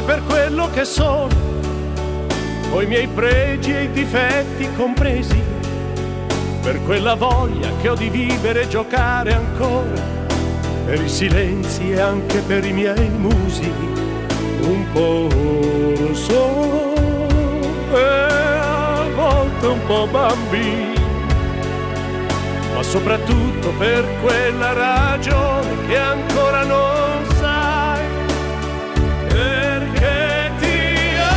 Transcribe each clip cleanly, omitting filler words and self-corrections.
per quello che sono, coi miei pregi e i difetti compresi, per quella voglia che ho di vivere e giocare ancora, per i silenzi e anche per i miei musi, un po' lo so, e a volte un po' bambino, ma soprattutto per quella ragione che ancora non sai, perché ti amo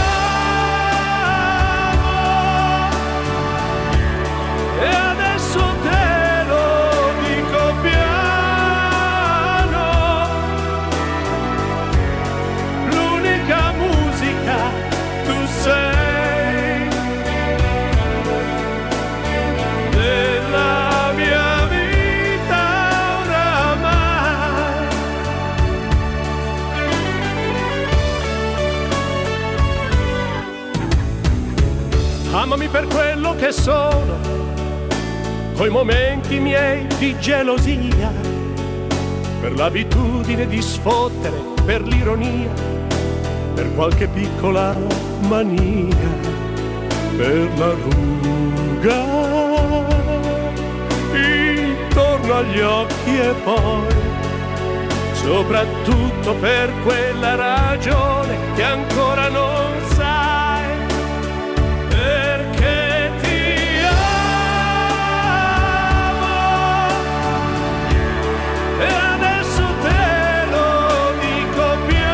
e adesso te lo dico piano, l'unica musica tu sei della mia vita oramai. Amami per quello che sono, coi momenti miei di gelosia, per l'abitudine di sfottere, per l'ironia, per qualche piccola mania, per la ruga intorno agli occhi e poi soprattutto per quella ragione che ancora non sai, perché ti amo e adesso te lo dico piano,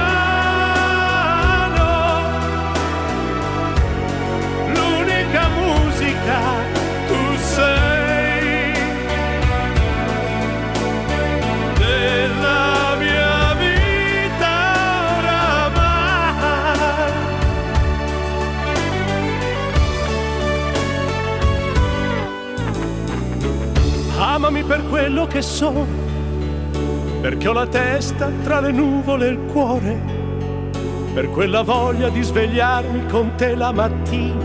l'unica musica tu sei della mia vita oramai. Amami per quello che sono, perché ho la testa tra le nuvole e il cuore, per quella voglia di svegliarmi con te la mattina,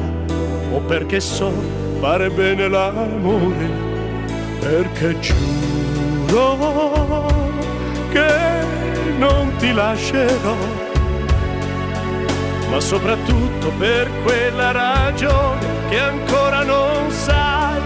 o perché so fare bene l'amore, perché giuro che non ti lascerò, ma soprattutto per quella ragione che ancora non sai,